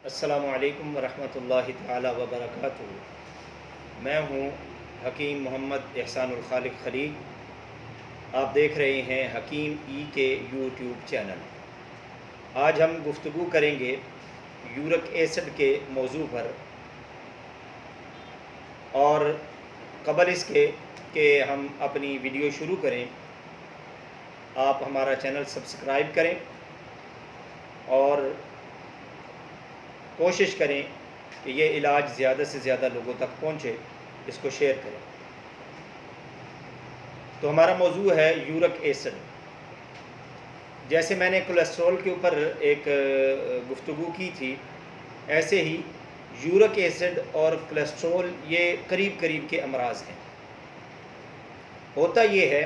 السلام علیکم ورحمۃ اللہ تعالی وبرکاتہ۔ میں ہوں حکیم محمد احسان الخالق خلیل۔ آپ دیکھ رہے ہیں حکیم ای کے یوٹیوب چینل۔ آج ہم گفتگو کریں گے یورک ایسڈ کے موضوع پر، اور قبل اس کے کہ ہم اپنی ویڈیو شروع کریں، آپ ہمارا چینل سبسکرائب کریں اور کوشش کریں کہ یہ علاج زیادہ سے زیادہ لوگوں تک پہنچے، اس کو شیئر کریں۔ تو ہمارا موضوع ہے یورک ایسڈ۔ جیسے میں نے کولیسٹرول کے اوپر ایک گفتگو کی تھی، ایسے ہی یورک ایسڈ اور کولیسٹرول یہ قریب قریب کے امراض ہیں۔ ہوتا یہ ہے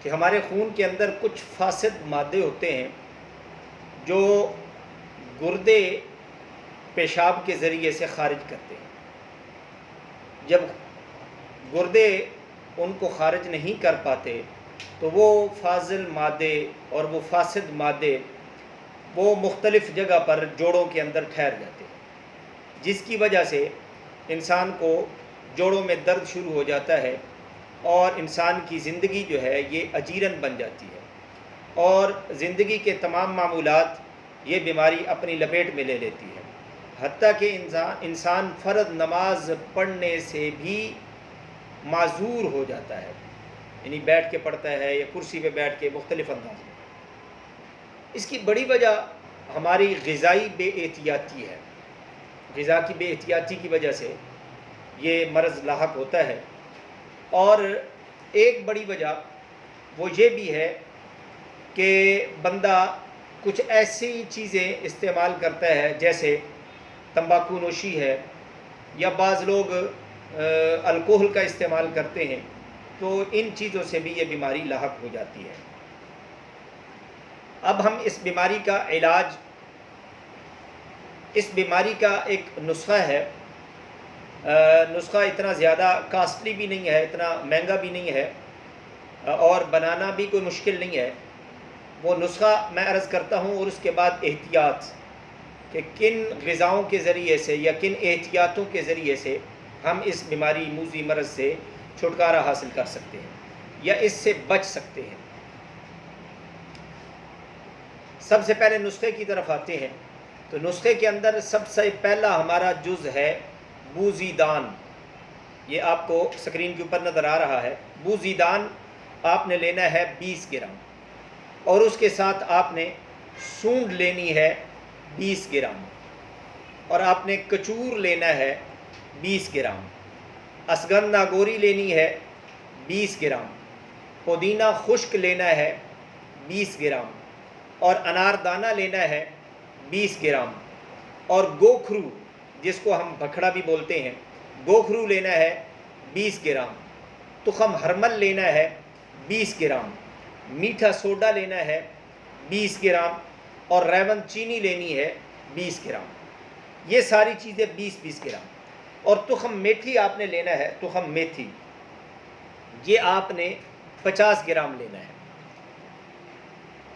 کہ ہمارے خون کے اندر کچھ فاسد مادے ہوتے ہیں جو گردے پیشاب کے ذریعے سے خارج کرتے ہیں۔ جب گردے ان کو خارج نہیں کر پاتے تو وہ فاضل مادے اور وہ فاسد مادے وہ مختلف جگہ پر جوڑوں کے اندر ٹھہر جاتے ہیں، جس کی وجہ سے انسان کو جوڑوں میں درد شروع ہو جاتا ہے اور انسان کی زندگی جو ہے یہ اجیرن بن جاتی ہے، اور زندگی کے تمام معمولات یہ بیماری اپنی لپیٹ میں لے لیتی ہے، حتیٰ کہ انسان فرض نماز پڑھنے سے بھی معذور ہو جاتا ہے، یعنی بیٹھ کے پڑھتا ہے یا کرسی پہ بیٹھ کے مختلف انداز میں۔ اس کی بڑی وجہ ہماری غذائی بے احتیاطی ہے۔ غذا کی بے احتیاطی کی وجہ سے یہ مرض لاحق ہوتا ہے، اور ایک بڑی وجہ وہ یہ بھی ہے کہ بندہ کچھ ایسی چیزیں استعمال کرتا ہے جیسے تمباکو نوشی ہے، یا بعض لوگ الکوہل کا استعمال کرتے ہیں، تو ان چیزوں سے بھی یہ بیماری لاحق ہو جاتی ہے۔ اب ہم اس بیماری کا علاج، اس بیماری کا ایک نسخہ ہے۔ نسخہ اتنا زیادہ کاسٹلی بھی نہیں ہے، اتنا مہنگا بھی نہیں ہے، اور بنانا بھی کوئی مشکل نہیں ہے۔ وہ نسخہ میں عرض کرتا ہوں، اور اس کے بعد احتیاط کہ کن غذاؤں کے ذریعے سے یا کن احتیاطوں کے ذریعے سے ہم اس بیماری موذی مرض سے چھٹکارا حاصل کر سکتے ہیں یا اس سے بچ سکتے ہیں۔ سب سے پہلے نسخے کی طرف آتے ہیں، تو نسخے کے اندر سب سے پہلا ہمارا جز ہے بوزی دان۔ یہ آپ کو سکرین کے اوپر نظر آ رہا ہے۔ بوزی دان آپ نے لینا ہے 20 گرام، اور اس کے ساتھ آپ نے سونڈ لینی ہے 20 گرام، اور آپ نے کچور لینا ہے 20 گرام، اسگن ناگوری لینی ہے 20 گرام، پودینہ خشک لینا ہے 20 گرام، اور انار دانہ لینا ہے 20 گرام، اور گوکھرو جس کو ہم بکھڑا بھی بولتے ہیں، گوکھرو لینا ہے 20 گرام، تخم ہرمل لینا ہے 20 گرام، میٹھا سوڈا لینا ہے 20 گرام، اور ریون چینی لینی ہے 20 گرام۔ یہ ساری چیزیں 20 گرام، اور تخم میتھی آپ نے لینا ہے، تخم میتھی یہ آپ نے 50 گرام لینا ہے۔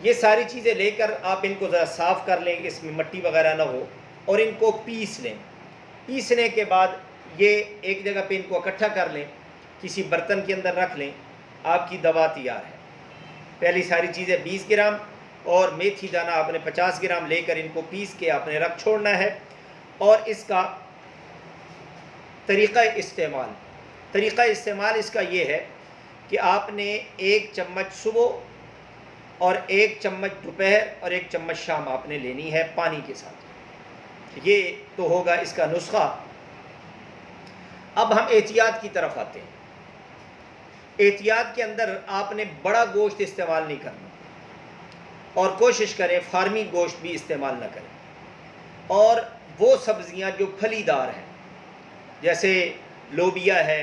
یہ ساری چیزیں لے کر آپ ان کو ذرا صاف کر لیں کہ اس میں مٹی وغیرہ نہ ہو، اور ان کو پیس لیں۔ پیسنے کے بعد یہ ایک جگہ پہ ان کو اکٹھا کر لیں، کسی برتن کے اندر رکھ لیں، آپ کی دوا تیار ہے۔ پہلی ساری چیزیں 20 گرام اور میتھی دانہ آپ نے 50 گرام لے کر ان کو پیس کے آپ نے رکھ چھوڑنا ہے۔ اور اس کا طریقہ استعمال اس کا یہ ہے کہ آپ نے 1 چمچ صبح اور 1 چمچ دوپہر اور 1 چمچ شام آپ نے لینی ہے پانی کے ساتھ۔ یہ تو ہوگا اس کا نسخہ۔ اب ہم احتیاط کی طرف آتے ہیں۔ احتیاط کے اندر آپ نے بڑا گوشت استعمال نہیں کرنا، اور کوشش کریں فارمی گوشت بھی استعمال نہ کریں، اور وہ سبزیاں جو پھلی دار ہیں جیسے لوبیا ہے،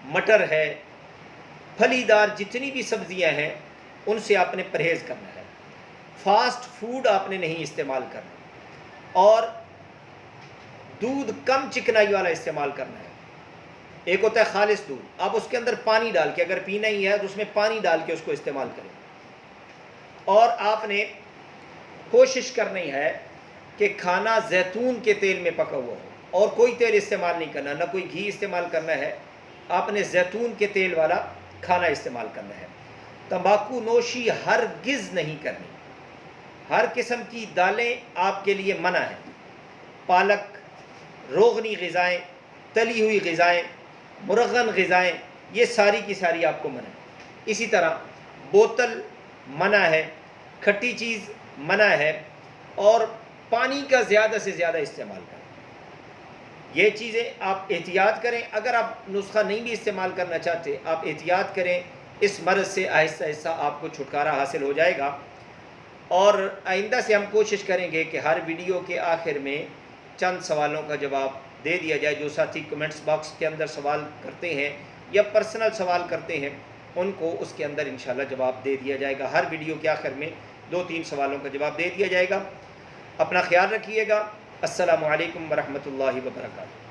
مٹر ہے، پھلی دار جتنی بھی سبزیاں ہیں ان سے آپ نے پرہیز کرنا ہے۔ فاسٹ فوڈ آپ نے نہیں استعمال کرنا، اور دودھ کم چکنائی والا استعمال کرنا ہے۔ ایک ہوتا ہے خالص دودھ، آپ اس کے اندر پانی ڈال کے، اگر پینا ہی ہے تو اس میں پانی ڈال کے اس کو استعمال کریں۔ اور آپ نے کوشش کرنی ہے کہ کھانا زیتون کے تیل میں پکا ہوا ہو، اور کوئی تیل استعمال نہیں کرنا، نہ کوئی گھی استعمال کرنا ہے، آپ نے زیتون کے تیل والا کھانا استعمال کرنا ہے۔ تمباکو نوشی ہرگز نہیں کرنی، ہر قسم کی دالیں آپ کے لیے منع ہیں، پالک، روغنی غذائیں، تلی ہوئی غذائیں، مرغن غذائیں، یہ ساری کی ساری آپ کو منع ہے۔ اسی طرح بوتل منع ہے، کھٹی چیز منع ہے، اور پانی کا زیادہ سے زیادہ استعمال کریں۔ یہ چیزیں آپ احتیاط کریں۔ اگر آپ نسخہ نہیں بھی استعمال کرنا چاہتے، آپ احتیاط کریں، اس مرض سے آہستہ آہستہ آپ کو چھٹکارا حاصل ہو جائے گا۔ اور آئندہ سے ہم کوشش کریں گے کہ ہر ویڈیو کے آخر میں چند سوالوں کا جواب دے دیا جائے۔ جو ساتھی کمنٹس باکس کے اندر سوال کرتے ہیں یا پرسنل سوال کرتے ہیں، ان کو اس کے اندر انشاءاللہ جواب دے دیا جائے گا۔ ہر ویڈیو کے آخر میں 2-3 سوالوں کا جواب دے دیا جائے گا۔ اپنا خیال رکھیے گا۔ السلام علیکم ورحمۃ اللہ وبرکاتہ۔